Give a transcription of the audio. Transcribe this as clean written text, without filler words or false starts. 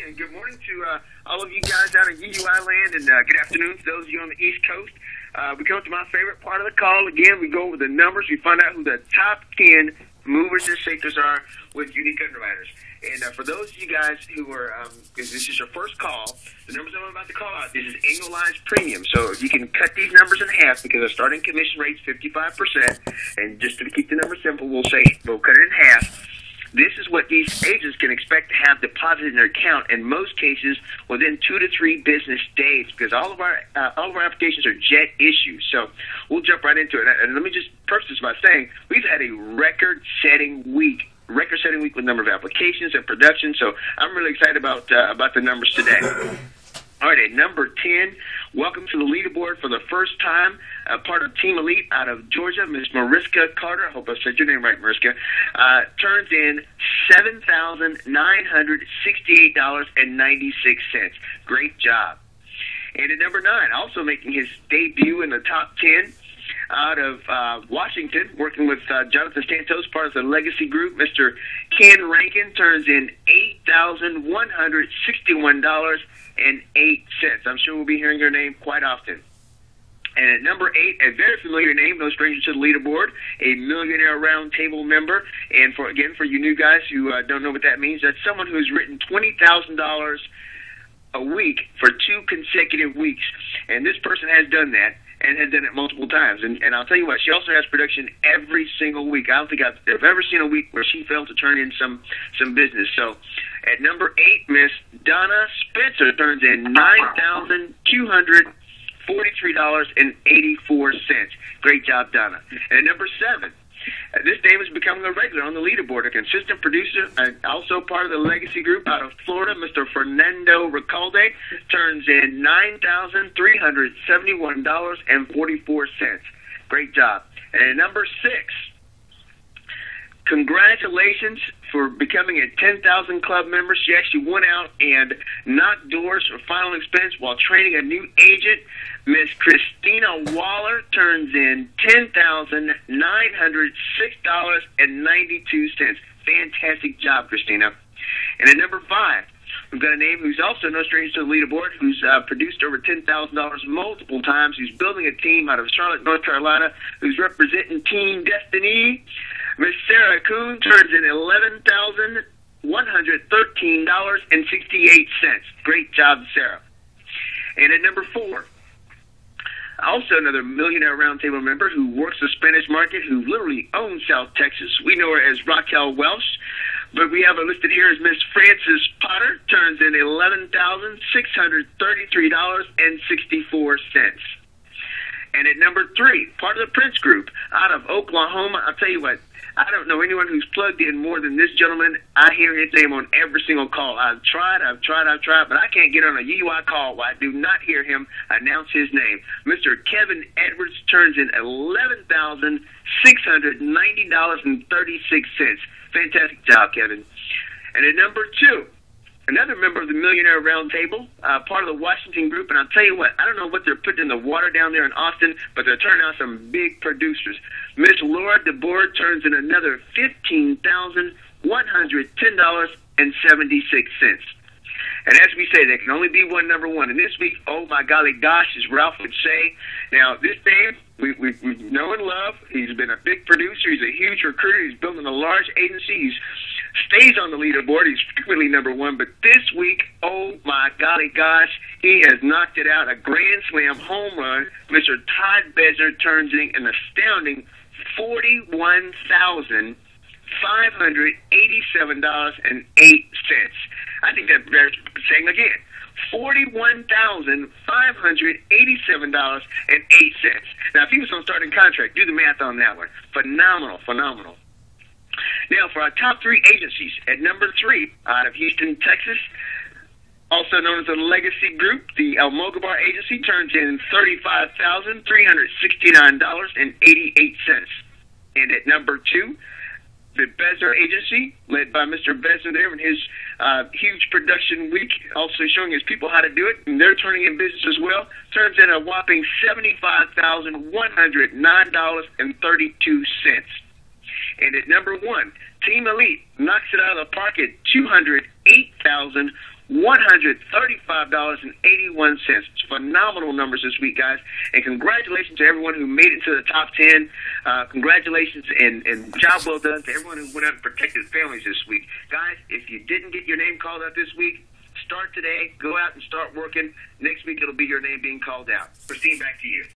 and good morning to all of you guys out in UUI land, and good afternoon to those of you on the East Coast. We come to my favorite part of the call. Again, we go over the numbers. We find out who the top 10 movers and shakers are with unique underwriters. And for those of you guys who are, if this is your first call, the numbers I'm about to call out, this is annualized premium. So you can cut these numbers in half because our starting commission rate's 55%. And just to keep the number simple, we'll say we'll cut it in half. This is what these agents can expect to have deposited in their account in most cases within 2 to 3 business days, because all of our applications are jet issues. So we'll jump right into it. And let me just preface this by saying we've had a record-setting week with number of applications and production. So I'm really excited about the numbers today. All right, at number 10, welcome to the leaderboard for the first time, part of Team Elite out of Georgia, Miss Mariska Carter. I hope I said your name right, Mariska. Turns in $7,968.96. Great job. And at number 9, also making his debut in the top 10, out of Washington, working with Jonathan Santos, part of the Legacy Group, Mr. Ken Rankin turns in $8,161.08. I'm sure we'll be hearing your name quite often. And at number 8, a very familiar name, no stranger to the leaderboard, a Millionaire Roundtable member. And for you new guys who don't know what that means, that's someone who's written $20,000 a week for 2 consecutive weeks. And this person has done that, and has done it multiple times. And I'll tell you what, she also has production every single week. I don't think I've ever seen a week where she failed to turn in some business. So at number 8, Miss Donna Spencer turns in $9,243.84. Great job, Donna. And at number 7, this dame is becoming a regular on the leaderboard, a consistent producer, and also part of the Legacy Group out of Florida, Mr. Fernando Recalde, turns in $9,371.44. Great job. And at number 6, congratulations for becoming a 10,000 Club member. She actually went out and knocked doors for final expense while training a new agent. Miss Christina Waller turns in $10,906.92. Fantastic job, Christina. And at number 5, we've got a name who's also no stranger to the leaderboard, who's produced over $10,000 multiple times, who's building a team out of Charlotte, North Carolina, who's representing Team Destiny. Miss Sarah Kuhn turns in $11,113.68. Great job, Sarah. And at number 4, also another Millionaire Roundtable member who works the Spanish market, who literally owns South Texas. We know her as Raquel Welsh, but we have her listed here as Miss Frances Potter, turns in $11,633.64. And at number 3, part of the Prince Group out of Oklahoma. I'll tell you what, I don't know anyone who's plugged in more than this gentleman. I hear his name on every single call. I've tried, but I can't get on a UUI call where I do not hear him announce his name. Mr. Kevin Edwards turns in $11,690.36. Fantastic job, Kevin. And at number 2, another member of the Millionaire Roundtable, part of the Washington Group, and I'll tell you what, I don't know what they're putting in the water down there in Austin, but they're turning out some big producers. Miss Laura DeBoer turns in another $15,110.76. And as we say, there can only be one number 1. And this week, oh my golly gosh, as Ralph would say. Now, this name, we know and love. He's been a big producer. He's a huge recruiter. He's building a large agency. He stays on the leaderboard. He's frequently number 1. But this week, oh my golly gosh, he has knocked it out. A grand slam home run. Mr. Todd Besner turns in an astounding $41,587.08. I think that bears saying again. $41,587.08. Now, if he was on starting contract, do the math on that one. Phenomenal. Now, for our top 3 agencies, at number 3, out of Houston, Texas, also known as the Legacy Group, the Almogobar Agency turns in $35,369.88. And at number 2, the Besner Agency, led by Mr. Besner there in his huge production week, also showing his people how to do it, and they're turning in business as well, turns in a whopping $75,109.32. And at number 1, Team Elite knocks it out of the park at $208,188.76. $135.81. Phenomenal numbers this week, guys. And congratulations to everyone who made it to the top 10. Congratulations and job well done to everyone who went out and protected families this week. Guys, if you didn't get your name called out this week, start today. Go out and start working. Next week, it'll be your name being called out. Christine, back to you.